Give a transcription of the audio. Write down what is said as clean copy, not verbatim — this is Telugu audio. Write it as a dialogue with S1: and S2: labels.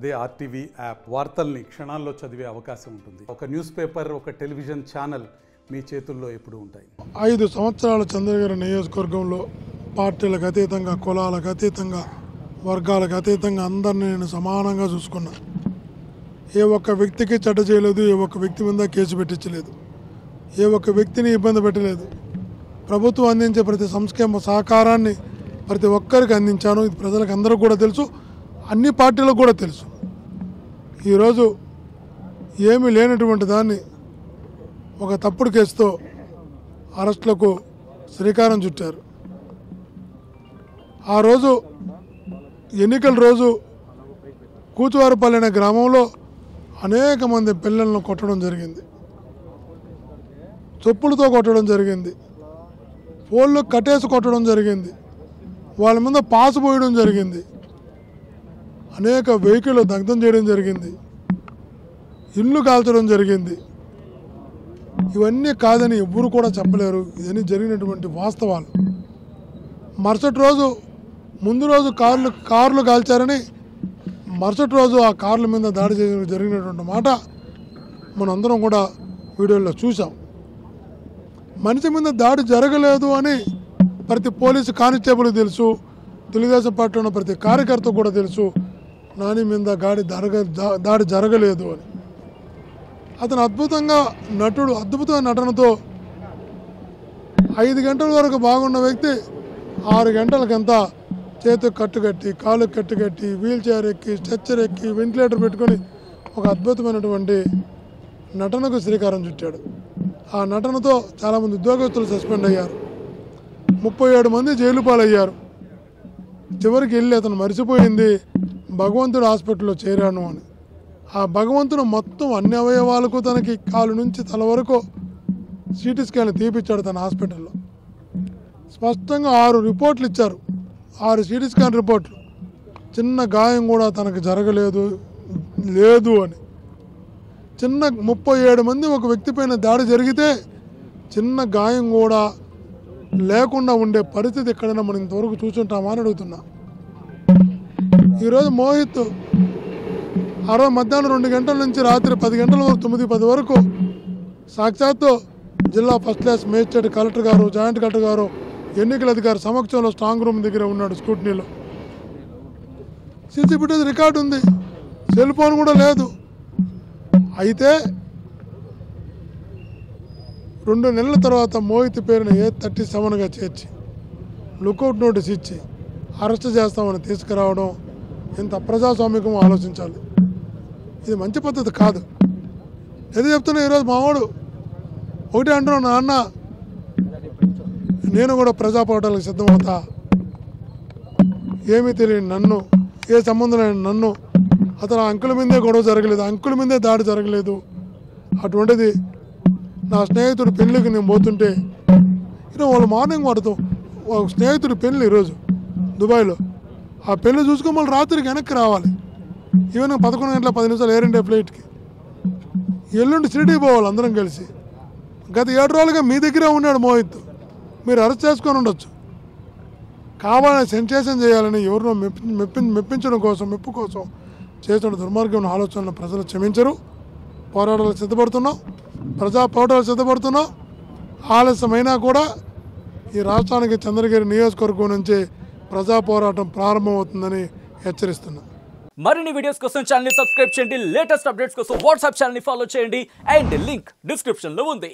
S1: అదే ఆర్టీవీ యాప్ వార్తల్ని క్షణాల్లో చదివే అవకాశం ఉంటుంది. ఒక న్యూస్ పేపర్, ఒక టెలివిజన్ ఛానల్ మీ చేతుల్లో ఎప్పుడూ ఉంటాయి.
S2: 5 సంవత్సరాల చంద్రగిరి నియోజకవర్గంలో పార్టీలకు అతీతంగా, కులాలకు అతీతంగా, వర్గాలకు అతీతంగా అందరినీ నేను సమానంగా చూసుకున్నా. ఏ ఒక్క వ్యక్తికి చెడ్డ చేయలేదు, ఏ ఒక్క వ్యక్తి మీద కేసు పెట్టించలేదు, ఏ ఒక్క వ్యక్తిని ఇబ్బంది పెట్టలేదు. ప్రభుత్వం అందించే ప్రతి సంక్షేమ సహకారాన్ని ప్రతి ఒక్కరికి అందించాను. ఇది ప్రజలకు అందరికీ కూడా తెలుసు, అన్ని పార్టీలకు కూడా తెలుసు. ఈరోజు ఏమీ లేనటువంటి దాన్ని ఒక తప్పుడు కేసుతో అరెస్టులకు శ్రీకారం చుట్టారు. ఆ రోజు ఎన్నికల రోజు కూచువారిపల్లి అనే గ్రామంలో అనేక మంది పిల్లలను కొట్టడం జరిగింది, చెప్పులతో కొట్టడం జరిగింది, పోళ్ళు కట్టేసి కొట్టడం జరిగింది, వాళ్ళ మీద పాసు పోయడం జరిగింది, అనేక వెహికల్ దగ్ధం చేయడం జరిగింది, ఇల్లు కాల్చడం జరిగింది. ఇవన్నీ కాదని ఎవ్వరు కూడా చెప్పలేరు. ఇవన్నీ జరిగినటువంటి వాస్తవాలు. మరుసటి రోజు ముందు రోజు కార్లు కాల్చారని మరుసటి రోజు ఆ కార్ల మీద దాడి జరిగినటువంటి మాట మనందరం కూడా వీడియోలో చూసాం. మనిషి మీద దాడి జరగలేదు అని ప్రతి పోలీసు కానిస్టేబుల్కి తెలుసు, తెలుగుదేశం పార్టీ ఉన్న ప్రతి కార్యకర్త కూడా తెలుసు నాని మీద దాడి జరగలేదు అని. అతను అద్భుతమైన నటనతో 5 గంటల వరకు బాగున్న వ్యక్తి 6 గంటలకంతా చేతికి కట్టుకట్టి, కాలుకి కట్టుకట్టి, వీల్ చైర్ ఎక్కి, స్ట్రెచ్చర్ ఎక్కి, వెంటిలేటర్ పెట్టుకొని ఒక అద్భుతమైనటువంటి నటనకు శ్రీకారం చుట్టాడు. ఆ నటనతో చాలామంది ఉద్యోగస్తులు సస్పెండ్ అయ్యారు, 37 మంది జైలు పాలయ్యారు. చివరికి వెళ్ళి అతను మరిచిపోయింది భగవంతుడు హాస్పిటల్లో చేరాను అని. ఆ భగవంతుడు మొత్తం అన్ని అవయవాలకు తనకి కాలు నుంచి తల వరకు సిటీ స్కాన్ తీపిచ్చాడు తన హాస్పిటల్లో. స్పష్టంగా 6 రిపోర్ట్లు ఇచ్చారు, 6 సిటీ స్కాన్ రిపోర్ట్లు. చిన్న గాయం కూడా తనకు జరగలేదు అని. 37 మంది ఒక వ్యక్తి పైన దాడి జరిగితే చిన్న గాయం కూడా లేకుండా ఉండే పరిస్థితి ఎక్కడైనా మనం ఇంతవరకు చూసుంటామా అని అడుగుతున్నా. ఈరోజు మోహిత్ మధ్యాహ్నం 2 గంటల నుంచి రాత్రి 10 గంటల వరకు 9-10 వరకు సాక్షాత్తు జిల్లా ఫస్ట్ క్లాస్ మేజిస్ట్రేట్ కలెక్టర్ గారు, జాయింట్ కలెక్టర్ గారు, ఎన్నికల అధికారి సమక్షంలో స్ట్రాంగ్ రూమ్ దగ్గర ఉన్నాడు స్కూటనీలో. సీసీ ఫుటేజ్ రికార్డు ఉంది, సెల్ ఫోన్ కూడా లేదు. అయితే 2 నెలల తర్వాత మోహిత్ పేరుని A37గా చేర్చి లుకౌట్ నోటీస్ ఇచ్చి అరెస్ట్ చేస్తామని తీసుకురావడం ఇంత ప్రజాస్వామికం ఆలోచించాలి. ఇది మంచి పద్ధతి కాదు. ఏది చెప్తున్నా, ఈరోజు మావాడు ఒకటి అంటున్నాను, నాన్న నేను కూడా ప్రజా పోరాటాలకు సిద్ధమవుతా, ఏమీ తెలియని నన్ను, ఏ సంబంధం లేని నన్ను, అతను అంకుల మీదే గొడవ జరగలేదు, అంకుల మీదే దాడి జరగలేదు. అటువంటిది నా స్నేహితుడు పెళ్ళికి నేను పోతుంటే ఈరోజు వాళ్ళు మార్నింగ్ వాడుతూ స్నేహితుడి పెళ్ళి ఈరోజు దుబాయ్లో, ఆ పెళ్ళి చూసుకొని మళ్ళీ రాత్రికి వెనక్కి రావాలి. ఈవెన్ 11 గంటల 10 నిమిషాలు ఎయిర్ ఇండియా ఫ్లైట్కి ఎల్లుండి షిరిడీ పోవాలి అందరం కలిసి. గత 7 రోజులుగా మీ దగ్గరే ఉన్నాడు మోహిత్, మీరు అరెస్ట్ చేసుకొని ఉండొచ్చు. కావాలని సెన్సేషన్ చేయాలని ఎవరినో మెప్పించడం కోసం, మెప్పు కోసం చేస్తున్న దుర్మార్గం ఆలోచనలు ప్రజలు క్షమించరు. పోరాటాలకు సిద్ధపడుతున్నాం, ప్రజా పోరాటాలు సిద్ధపడుతున్నాం. ఆలస్యమైనా కూడా ఈ రాష్ట్రానికి చంద్రగిరి నియోజకవర్గం నుంచి ప్రజా పోరాటం ప్రారంభమవుతుందని హెచ్చరిస్తున్నాం.
S3: మరిన్ని వీడియోస్ కోసం ఛానల్ ని సబ్స్క్రైబ్ చేయండి, లేటెస్ట్ అప్డేట్స్ కోసం వాట్సాప్ ఛానల్ ని ఫాలో చేయండి, అండ్ లింక్ డిస్క్రిప్షన్ లో ఉంది.